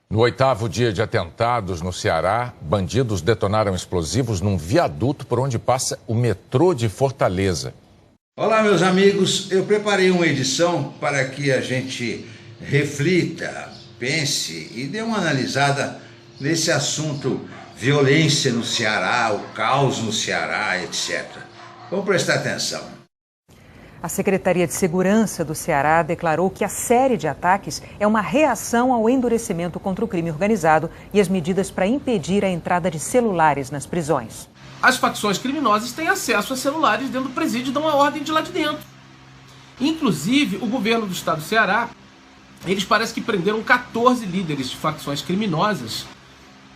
No 8º dia de atentados no Ceará, bandidos detonaram explosivos num viaduto por onde passa o metrô de Fortaleza. Olá, meus amigos. Eu preparei uma edição para que a gente reflita, pense e dê uma analisada nesse assunto violência no Ceará, o caos no Ceará, etc. Vamos prestar atenção. A Secretaria de Segurança do Ceará declarou que a série de ataques é uma reação ao endurecimento contra o crime organizado e as medidas para impedir a entrada de celulares nas prisões. As facções criminosas têm acesso a celulares dentro do presídio e dão a ordem de lá de dentro. Inclusive, o governo do estado do Ceará, eles parecem que prenderam 14 líderes de facções criminosas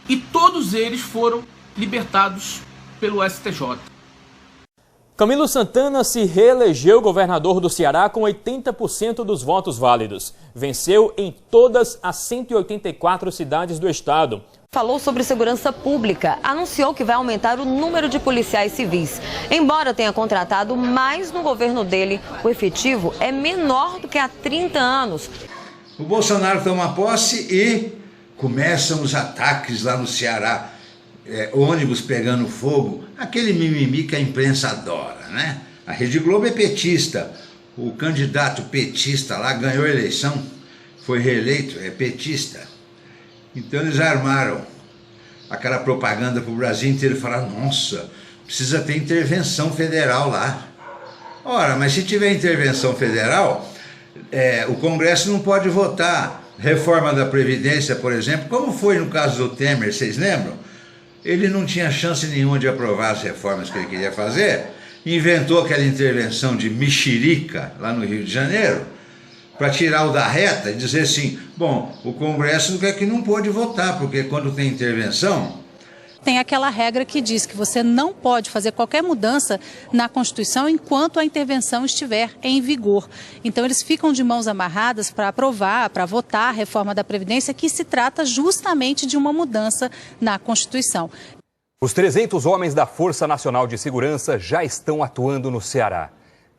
e todos eles foram libertados pelo STJ. Camilo Santana se reelegeu governador do Ceará com 80% dos votos válidos. Venceu em todas as 184 cidades do estado. Falou sobre segurança pública, anunciou que vai aumentar o número de policiais civis. Embora tenha contratado mais no governo dele, o efetivo é menor do que há 30 anos. O Bolsonaro toma posse e começam os ataques lá no Ceará. Ônibus pegando fogo, aquele mimimi que a imprensa adora, né? A Rede Globo é petista, o candidato petista lá ganhou a eleição, foi reeleito, é petista. Então eles armaram aquela propaganda para o Brasil inteiro, falaram, nossa, precisa ter intervenção federal lá. Ora, mas se tiver intervenção federal, o Congresso não pode votar reforma da Previdência, por exemplo, como foi no caso do Temer, vocês lembram? Ele não tinha chance nenhuma de aprovar as reformas que ele queria fazer, inventou aquela intervenção de mexerica lá no Rio de Janeiro, para tirar o da reta e dizer assim, bom, o Congresso quer que não pode votar, porque quando tem intervenção... Tem aquela regra que diz que você não pode fazer qualquer mudança na Constituição enquanto a intervenção estiver em vigor. Então eles ficam de mãos amarradas para aprovar, para votar a reforma da Previdência, que se trata justamente de uma mudança na Constituição. Os 300 homens da Força Nacional de Segurança já estão atuando no Ceará.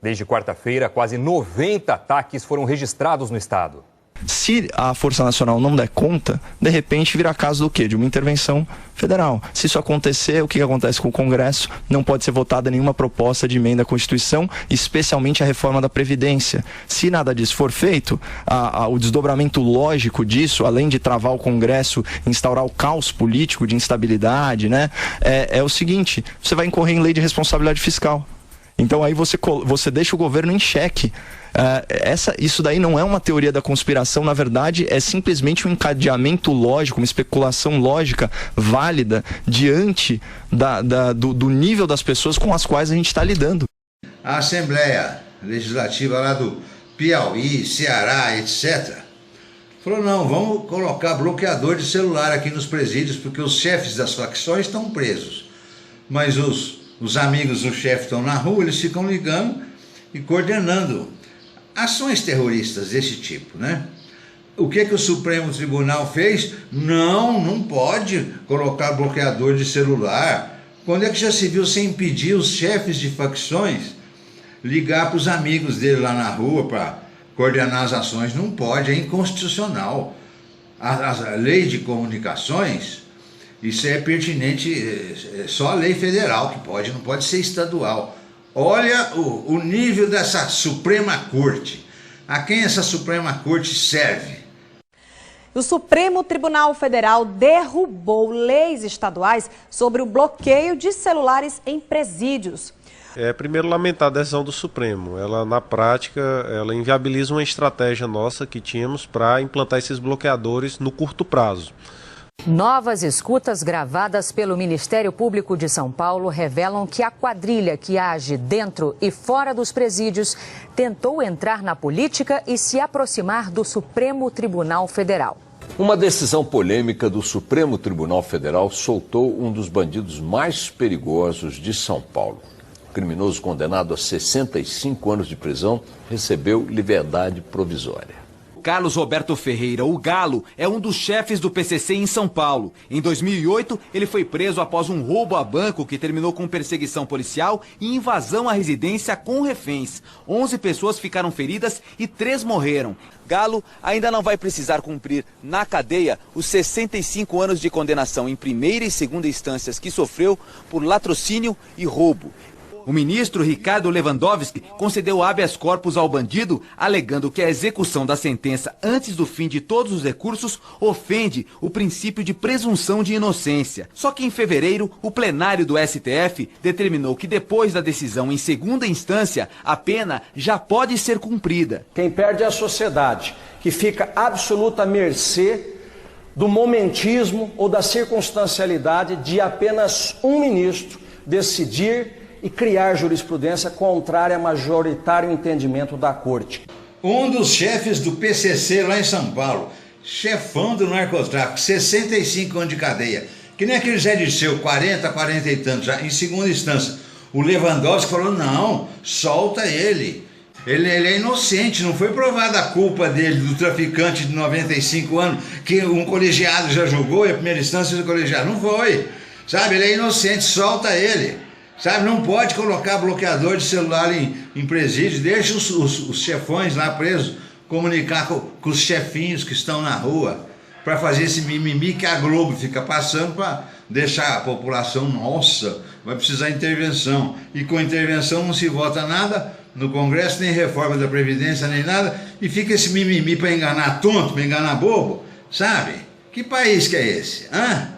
Desde quarta-feira, quase 90 ataques foram registrados no estado. Se a Força Nacional não der conta, de repente virá caso do quê? De uma intervenção federal. Se isso acontecer, o que acontece com o Congresso? Não pode ser votada nenhuma proposta de emenda à Constituição, especialmente a reforma da Previdência. Se nada disso for feito, o desdobramento lógico disso, além de travar o Congresso, instaurar o caos político de instabilidade, né, é o seguinte, você vai incorrer em lei de responsabilidade fiscal. Então aí você deixa o governo em xeque. Isso daí não é uma teoria da conspiração, na verdade é simplesmente um encadeamento lógico, uma especulação lógica válida diante do nível das pessoas com as quais a gente está lidando. A Assembleia Legislativa lá do Piauí, Ceará, etc., falou, não, vamos colocar bloqueador de celular aqui nos presídios, porque os chefes das facções estão presos, mas os amigos do chefe estão na rua, eles ficam ligando e coordenando ações terroristas desse tipo, né? O que o Supremo Tribunal fez? Não pode colocar bloqueador de celular. Quando é que já se viu sem impedir os chefes de facções ligar para os amigos dele lá na rua para coordenar as ações? Não pode, é inconstitucional. A lei de comunicações, isso é pertinente, só a lei federal que pode, não pode ser estadual. Olha o nível dessa Suprema Corte. A quem essa Suprema Corte serve? O Supremo Tribunal Federal derrubou leis estaduais sobre o bloqueio de celulares em presídios. Primeiro, lamentar a decisão do Supremo. Ela, na prática, ela inviabiliza uma estratégia nossa que tínhamos para implantar esses bloqueadores no curto prazo. Novas escutas gravadas pelo Ministério Público de São Paulo revelam que a quadrilha que age dentro e fora dos presídios tentou entrar na política e se aproximar do Supremo Tribunal Federal. Uma decisão polêmica do Supremo Tribunal Federal soltou um dos bandidos mais perigosos de São Paulo. O criminoso condenado a 65 anos de prisão recebeu liberdade provisória. Carlos Roberto Ferreira, o Galo, é um dos chefes do PCC em São Paulo. Em 2008, ele foi preso após um roubo a banco que terminou com perseguição policial e invasão à residência com reféns. 11 pessoas ficaram feridas e 3 morreram. Galo ainda não vai precisar cumprir na cadeia os 65 anos de condenação em primeira e segunda instâncias que sofreu por latrocínio e roubo. O ministro Ricardo Lewandowski concedeu habeas corpus ao bandido, alegando que a execução da sentença antes do fim de todos os recursos ofende o princípio de presunção de inocência. Só que em fevereiro, o plenário do STF determinou que depois da decisão em segunda instância, a pena já pode ser cumprida. Quem perde é a sociedade, que fica absoluta à mercê do momentismo ou da circunstancialidade de apenas um ministro decidir e criar jurisprudência contrária ao majoritário entendimento da Corte. Um dos chefes do PCC lá em São Paulo, chefão do narcotráfico, 65 anos de cadeia, que nem aquele Zé Dirceu, 40 e tantos, já em segunda instância. O Lewandowski falou, não, solta ele. Ele é inocente, não foi provada a culpa dele, do traficante de 95 anos, que um colegiado já julgou, e a primeira instância do colegiado. Não foi, sabe, ele é inocente, solta ele. Sabe, não pode colocar bloqueador de celular em presídio, deixa os chefões lá presos comunicar com os chefinhos que estão na rua, para fazer esse mimimi que a Globo fica passando para deixar a população, nossa, vai precisar de intervenção. E com intervenção não se vota nada no Congresso, nem reforma da Previdência, nem nada, e fica esse mimimi para enganar tonto, para enganar bobo, sabe? Que país que é esse? Hã?